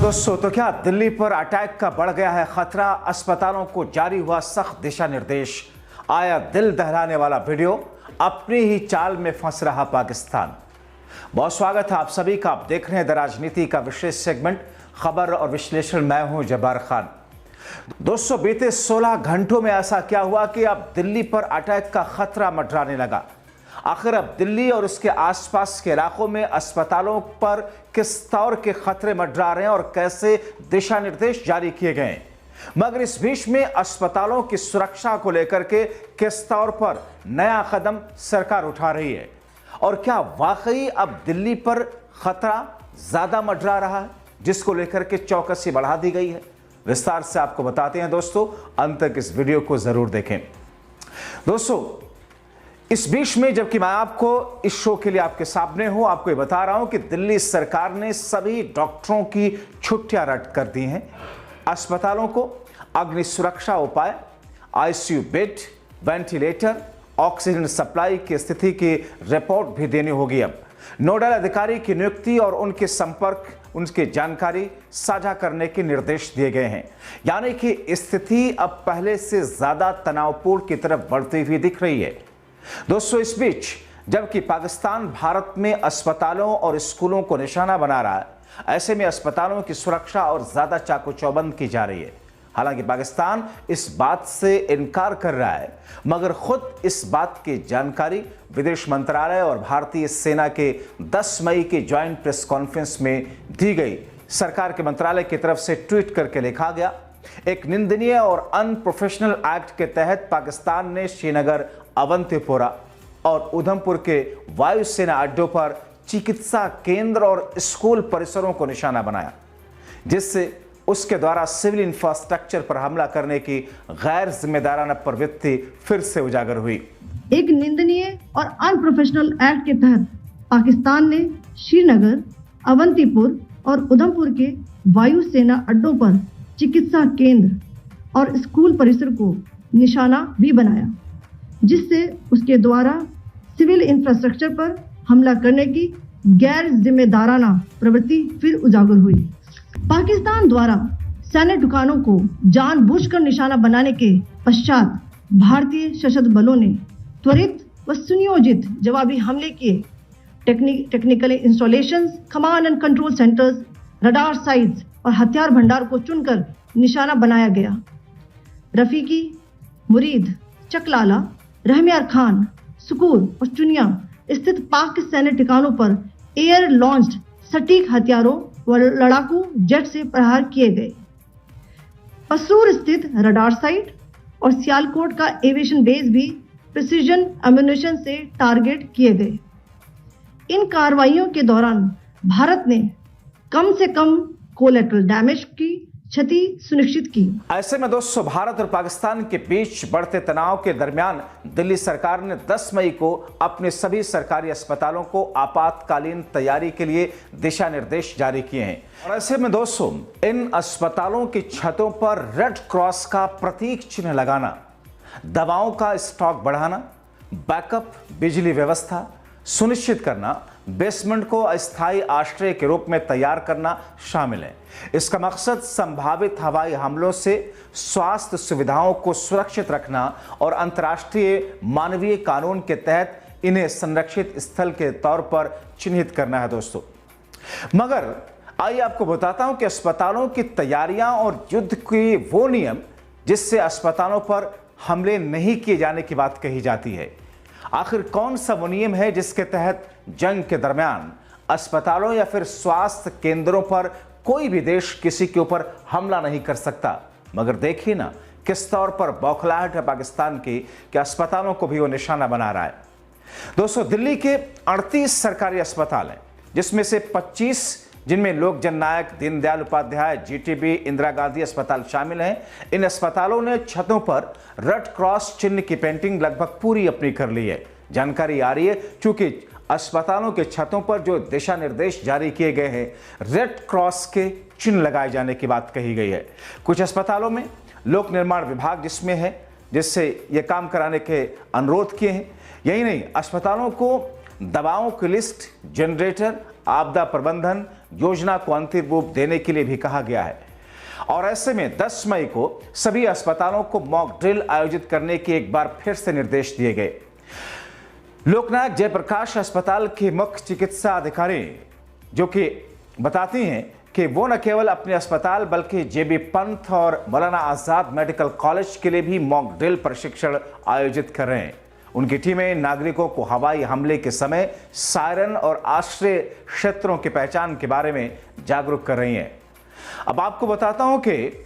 दोस्तों, तो क्या दिल्ली पर अटैक का बढ़ गया है खतरा? अस्पतालों को जारी हुआ सख्त दिशा निर्देश। आया दिल दहलाने वाला वीडियो, अपनी ही चाल में फंस रहा पाकिस्तान। बहुत स्वागत है आप सभी का। आप देख रहे हैं द राजनीति का विशेष सेगमेंट खबर और विश्लेषण। मैं हूं जब्बार खान। दोस्तों, बीते 16 घंटों में ऐसा क्या हुआ कि अब दिल्ली पर अटैक का खतरा मंडराने लगा? आखिर अब दिल्ली और उसके आसपास के इलाकों में अस्पतालों पर किस तौर के खतरे मंडरा रहे हैं और कैसे दिशा निर्देश जारी किए गए हैं? मगर इस बीच में अस्पतालों की सुरक्षा को लेकर के किस तौर पर नया कदम सरकार उठा रही है? और क्या वाकई अब दिल्ली पर खतरा ज्यादा मंडरा रहा है, जिसको लेकर के चौकसी बढ़ा दी गई है? विस्तार से आपको बताते हैं दोस्तों, अंत तक इस वीडियो को जरूर देखें। दोस्तों, इस बीच में जबकि मैं आपको इस शो के लिए आपके सामने हूं, आपको ये बता रहा हूं कि दिल्ली सरकार ने सभी डॉक्टरों की छुट्टियां रद्द कर दी हैं। अस्पतालों को अग्नि सुरक्षा उपाय, ICU bed, ventilator, oxygen supply की स्थिति की रिपोर्ट भी देनी होगी। अब नोडल अधिकारी की नियुक्ति और उनके संपर्क, उनकी जानकारी साझा करने के निर्देश दिए गए हैं। यानी कि स्थिति अब पहले से ज्यादा तनावपूर्ण की तरफ बढ़ती हुई दिख रही है। दोस्तों, इस बीच जबकि पाकिस्तान भारत में अस्पतालों और स्कूलों को निशाना बना रहा है, ऐसे में अस्पतालों की सुरक्षा और ज्यादा चाकू चौबंद की जा रही है। हालांकि पाकिस्तान इस बात से इनकार कर रहा है, मगर खुद इस बात की जानकारी विदेश मंत्रालय और भारतीय सेना के 10 मई की ज्वाइंट प्रेस कॉन्फ्रेंस में दी गई। सरकार के मंत्रालय की तरफ से ट्वीट करके लिखा गया, एक निंदनीय और अनप्रोफेशनल एक्ट के तहत पाकिस्तान ने श्रीनगर, अवंतीपोरा और उधमपुर के वायुसेना अड्डों पर चिकित्सा केंद्र और स्कूल परिसरों को निशाना बनाया, जिससे उसके द्वारा सिविल इंफ्रास्ट्रक्चर पर हमला करने की गैर जिम्मेदाराना प्रवृत्ति फिर से उजागर हुई। एक निंदनीय और अनप्रोफेशनल एक्ट के तहत पाकिस्तान ने श्रीनगर, अवंतीपुर और उधमपुर के वायुसेना अड्डों पर चिकित्सा केंद्र और स्कूल परिसर को निशाना भी बनाया, जिससे उसके द्वारा सिविल इंफ्रास्ट्रक्चर पर हमला करने की गैर जिम्मेदाराना प्रवृत्ति फिर उजागर हुई। पाकिस्तान द्वारा सैन्य ठिकानों को जानबूझकर निशाना बनाने के पश्चात भारतीय सशस्त्र बलों ने त्वरित व सुनियोजित जवाबी हमले किए। Technical installations, command and control centres, radar sites और हथियार भंडार को चुनकर निशाना बनाया गया। रफीकी, मुरीद, चकलाला, रहमियार खान, सुकूर और चुनिया स्थित पाक सैन्य ठिकानों पर एयर लॉन्च्ड सटीक हथियारों व लड़ाकू जेट से प्रहार किए गए। पसूर स्थित रडार साइट और सियालकोट का एविएशन बेस भी प्रिसीजन एम्यूनिशन से टारगेट किए गए। इन कार्रवाइयों के दौरान भारत ने कम से कम कोलैटरल डैमेज की क्षति सुनिश्चित की। ऐसे में दोस्तों, भारत और पाकिस्तान के बीच बढ़ते तनाव के दरमियान दिल्ली सरकार ने 10 मई को अपने सभी सरकारी अस्पतालों को आपातकालीन तैयारी के लिए दिशा निर्देश जारी किए हैं। और ऐसे में दोस्तों, इन अस्पतालों की छतों पर रेड क्रॉस का प्रतीक चिन्ह लगाना, दवाओं का स्टॉक बढ़ाना, बैकअप बिजली व्यवस्था सुनिश्चित करना, बेसमेंट को अस्थायी आश्रय के रूप में तैयार करना शामिल है। इसका मकसद संभावित हवाई हमलों से स्वास्थ्य सुविधाओं को सुरक्षित रखना और अंतर्राष्ट्रीय मानवीय कानून के तहत इन्हें संरक्षित स्थल के तौर पर चिन्हित करना है। दोस्तों, मगर आइए आपको बताता हूं कि अस्पतालों की तैयारियां और युद्ध के वो नियम जिससे अस्पतालों पर हमले नहीं किए जाने की बात कही जाती है। आखिर कौन सा वो नियम है जिसके तहत जंग के दरमियान अस्पतालों या फिर स्वास्थ्य केंद्रों पर कोई भी देश किसी के ऊपर हमला नहीं कर सकता? मगर देखिए ना, किस तौर पर बौखलाहट है पाकिस्तान की कि अस्पतालों को भी वो निशाना बना रहा है। दोस्तों, दिल्ली के 38 सरकारी अस्पताल हैं, जिसमें से 25 जिनमें लोक जननायक, दीनदयाल उपाध्याय, जीटीबी, इंदिरा गांधी अस्पताल शामिल हैं। इन अस्पतालों ने छतों पर रेड क्रॉस चिन्ह की पेंटिंग लगभग पूरी अपनी कर ली है। जानकारी आ रही है क्योंकि अस्पतालों के छतों पर जो दिशा निर्देश जारी किए गए हैं, रेड क्रॉस के चिन्ह लगाए जाने की बात कही गई है। कुछ अस्पतालों में लोक निर्माण विभाग जिससे ये काम कराने के अनुरोध किए हैं। यही नहीं, अस्पतालों को दवाओं की लिस्ट, जनरेटर, आपदा प्रबंधन योजना को अंतिम रूप देने के लिए भी कहा गया है। और ऐसे में 10 मई को सभी अस्पतालों को मॉक ड्रिल आयोजित करने के एक बार फिर से निर्देश दिए गए। लोकनायक जयप्रकाश अस्पताल के मुख्य चिकित्सा अधिकारी जो कि बताती हैं कि वो न केवल अपने अस्पताल बल्कि जेबी पंत और मौलाना आजाद मेडिकल कॉलेज के लिए भी मॉक ड्रिल प्रशिक्षण आयोजित कर रहे हैं। उनकी टीमें नागरिकों को हवाई हमले के समय सायरन और आश्रय क्षेत्रों की पहचान के बारे में जागरूक कर रही हैं। अब आपको बताता हूं कि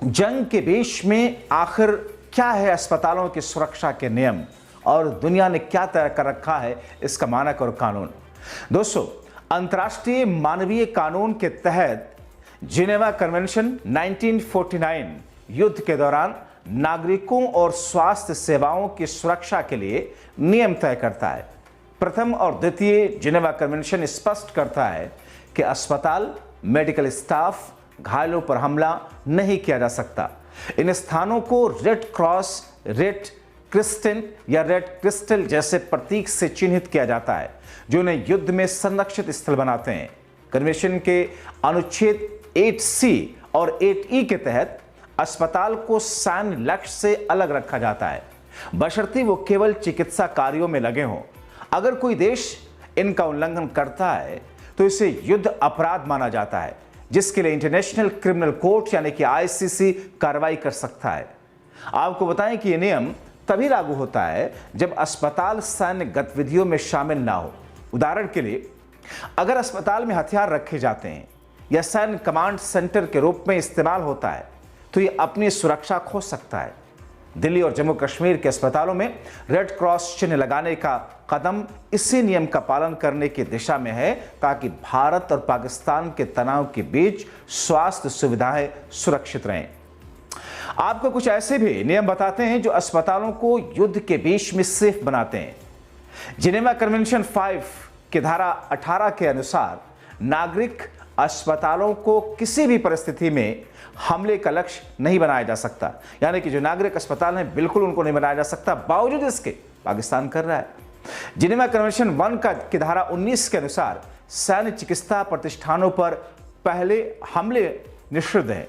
जंग के बीच में आखिर क्या है अस्पतालों की सुरक्षा के नियम और दुनिया ने क्या तय कर रखा है इसका मानक और कानून। दोस्तों, अंतर्राष्ट्रीय मानवीय कानून के तहत जिनेवा कन्वेंशन 1949 युद्ध के दौरान नागरिकों और स्वास्थ्य सेवाओं की सुरक्षा के लिए नियम तय करता है। प्रथम और द्वितीय जिनेवा कन्वेंशन स्पष्ट करता है कि अस्पताल, मेडिकल स्टाफ, घायलों पर हमला नहीं किया जा सकता। इन स्थानों को रेड क्रॉस, रेड क्रिस्टेंट या रेड क्रिस्टल जैसे प्रतीक से चिन्हित किया जाता है जो उन्हें युद्ध में संरक्षित स्थल बनाते हैं। कन्वेंशन के अनुच्छेद 8C और 8E के तहत अस्पताल को सैन्य लक्ष्य से अलग रखा जाता है, बशर्ते वो केवल चिकित्सा कार्यों में लगे हों। अगर कोई देश इनका उल्लंघन करता है तो इसे युद्ध अपराध माना जाता है, जिसके लिए इंटरनेशनल क्रिमिनल कोर्ट यानी कि ICC कार्रवाई कर सकता है। आपको बताएं कि यह नियम तभी लागू होता है जब अस्पताल सैन्य गतिविधियों में शामिल ना हो। उदाहरण के लिए, अगर अस्पताल में हथियार रखे जाते हैं या सैन्य कमांड सेंटर के रूप में इस्तेमाल होता है तो यह अपनी सुरक्षा खो सकता है। दिल्ली और जम्मू कश्मीर के अस्पतालों में रेड क्रॉस चिन्ह लगाने का कदम इसी नियम का पालन करने की दिशा में है ताकि भारत और पाकिस्तान के तनाव के बीच स्वास्थ्य सुविधाएं सुरक्षित रहें। आपको कुछ ऐसे भी नियम बताते हैं जो अस्पतालों को युद्ध के बीच में सेफ बनाते हैं। जिनेवा कन्वेंशन 5 की धारा 18 के अनुसार नागरिक अस्पतालों को किसी भी परिस्थिति में हमले का लक्ष्य नहीं बनाया जा सकता, यानी कि जो नागरिक अस्पताल हैं बिल्कुल उनको नहीं बनाया जा सकता, बावजूद इसके पाकिस्तान कर रहा है। जिनेवा कन्वेंशन 1 की धारा 19 के अनुसार सैन्य चिकित्सा प्रतिष्ठानों पर पहले हमले निषिद्ध है।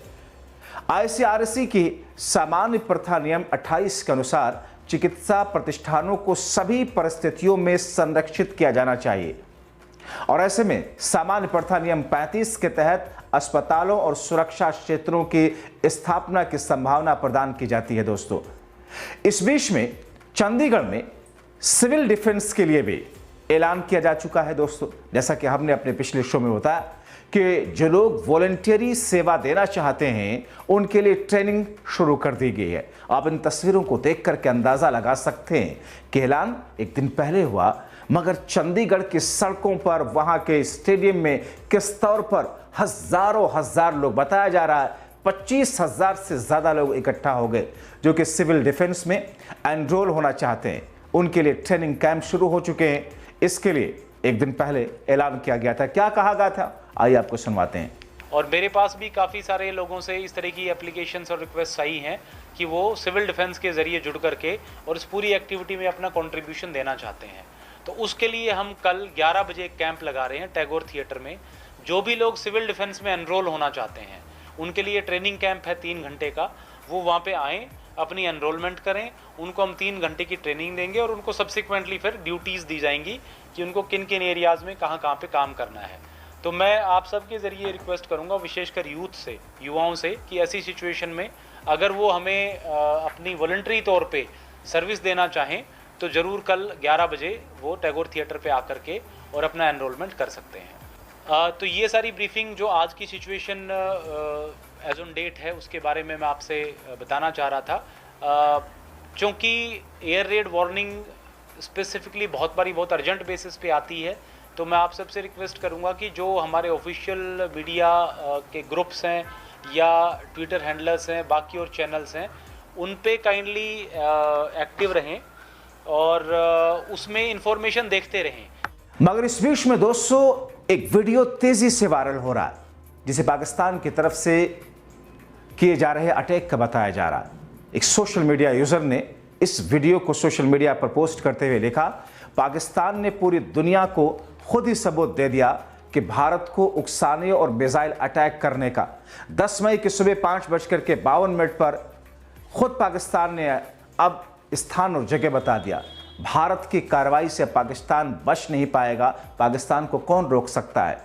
ICRC की सामान्य प्रथा नियम 28 के अनुसार चिकित्सा प्रतिष्ठानों को सभी परिस्थितियों में संरक्षित किया जाना चाहिए और ऐसे में सामान्य प्रथा नियम 35 के तहत अस्पतालों और सुरक्षा क्षेत्रों की स्थापना की संभावना प्रदान की जाती है। दोस्तों, इस बीच में चंडीगढ़ में सिविल डिफेंस के लिए भी ऐलान किया जा चुका है। दोस्तों, जैसा कि हमने अपने पिछले शो में बताया कि जो लोग वॉलंटियरी सेवा देना चाहते हैं उनके लिए ट्रेनिंग शुरू कर दी गई है। आप इन तस्वीरों को देख करके अंदाजा लगा सकते हैं कि ऐलान एक दिन पहले हुआ, मगर चंडीगढ़ की सड़कों पर, वहां के स्टेडियम में किस तौर पर हजारों हजार लोग, बताया जा रहा है 25,000 से ज्यादा लोग इकट्ठा हो गए जो कि सिविल डिफेंस में एनरोल होना चाहते हैं। उनके लिए ट्रेनिंग कैंप शुरू हो चुके हैं। इसके लिए एक दिन पहले ऐलान किया गया था। क्या कहा गया था, आइए आपको सुनवाते हैं। और मेरे पास भी काफ़ी सारे लोगों से इस तरह की एप्लीकेशंस और रिक्वेस्ट आई हैं कि वो सिविल डिफेंस के ज़रिए जुड़ करके और इस पूरी एक्टिविटी में अपना कंट्रीब्यूशन देना चाहते हैं। तो उसके लिए हम कल 11 बजे एक कैंप लगा रहे हैं टैगोर थिएटर में। जो भी लोग सिविल डिफेंस में एनरोल होना चाहते हैं उनके लिए ट्रेनिंग कैंप है 3 घंटे का। वो वहाँ पे आएँ, अपनी एनरोलमेंट करें, उनको हम 3 घंटे की ट्रेनिंग देंगे और उनको सब्सिक्वेंटली फिर ड्यूटीज़ दी जाएंगी कि उनको किन किन एरियाज़ में कहाँ कहाँ पे काम करना है। तो मैं आप सबके ज़रिए रिक्वेस्ट करूँगा, विशेषकर यूथ से, युवाओं से, कि ऐसी सिचुएशन में अगर वो हमें अपनी वॉलंटरी तौर पे सर्विस देना चाहें तो ज़रूर कल 11 बजे वो टैगोर थिएटर पे आकर के और अपना एनरोलमेंट कर सकते हैं। तो ये सारी ब्रीफिंग जो आज की सिचुएशन एज ऑन डेट है उसके बारे में मैं आपसे बताना चाह रहा था। चूँकि एयर रेड वार्निंग स्पेसिफिकली बहुत अर्जेंट बेसिस पे आती है, तो मैं आप सबसे रिक्वेस्ट करूंगा कि जो हमारे ऑफिशियल मीडिया के ग्रुप्स हैं या ट्विटर हैंडलर्स हैं, बाकी और चैनल्स हैं, उन पे काइंडली एक्टिव रहें और उसमें इंफॉर्मेशन देखते रहें। मगर इस बीच में दोस्तों एक वीडियो तेजी से वायरल हो रहा है जिसे पाकिस्तान की तरफ से किए जा रहे अटैक का बताया जा रहा है। एक सोशल मीडिया यूजर ने इस वीडियो को सोशल मीडिया पर पोस्ट करते हुए लिखा, पाकिस्तान ने पूरी दुनिया को खुद ही सबूत दे दिया कि भारत को उकसाने और मिसाइल अटैक करने का 10 मई की सुबह 5:52 पर खुद पाकिस्तान ने अब स्थान और जगह बता दिया। भारत की कार्रवाई से पाकिस्तान बच नहीं पाएगा। पाकिस्तान को कौन रोक सकता है?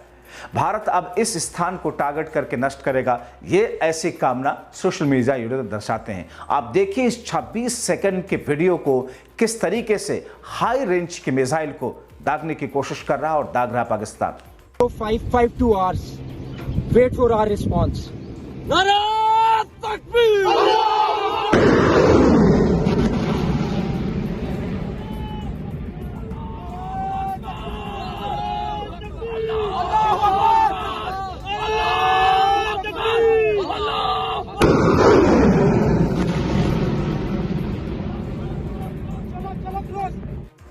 भारत अब इस स्थान को टारगेट करके नष्ट करेगा, ये ऐसी कामना सोशल मीडिया यूजर दर्शाते हैं। आप देखिए इस 26 सेकंड के वीडियो को, किस तरीके से हाई रेंज की मिसाइल को दागने की कोशिश कर रहा और दाग रहा Pakistan. 552 hours. Wait for our response. नारे तकबीर!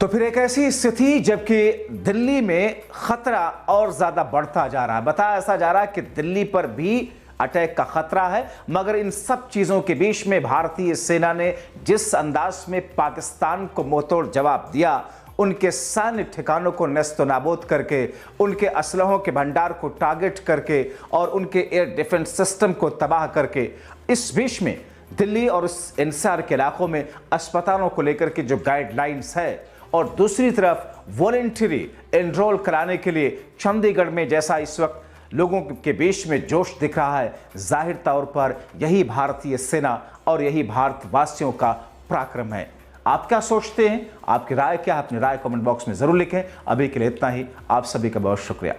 तो फिर एक ऐसी स्थिति जबकि दिल्ली में खतरा और ज्यादा बढ़ता जा रहा है। बताया ऐसा जा रहा है कि दिल्ली पर भी अटैक का खतरा है, मगर इन सब चीजों के बीच में भारतीय सेना ने जिस अंदाज में पाकिस्तान को मुंहतोड़ जवाब दिया, उनके सैन्य ठिकानों को नेस्तनाबूद करके, उनके असलहों के भंडार को टारगेट करके और उनके एयर डिफेंस सिस्टम को तबाह करके, इस बीच में दिल्ली और इस एनसीआर के इलाकों में अस्पतालों को लेकर के जो गाइडलाइंस है और दूसरी तरफ वॉलंटरी एनरोल कराने के लिए चंडीगढ़ में जैसा इस वक्त लोगों के बीच में जोश दिख रहा है, जाहिर तौर पर यही भारतीय सेना और यही भारतवासियों का पराक्रम है। आप क्या सोचते हैं? आपकी राय क्या है? अपनी राय कमेंट बॉक्स में जरूर लिखें। अभी के लिए इतना ही। आप सभी का बहुत शुक्रिया।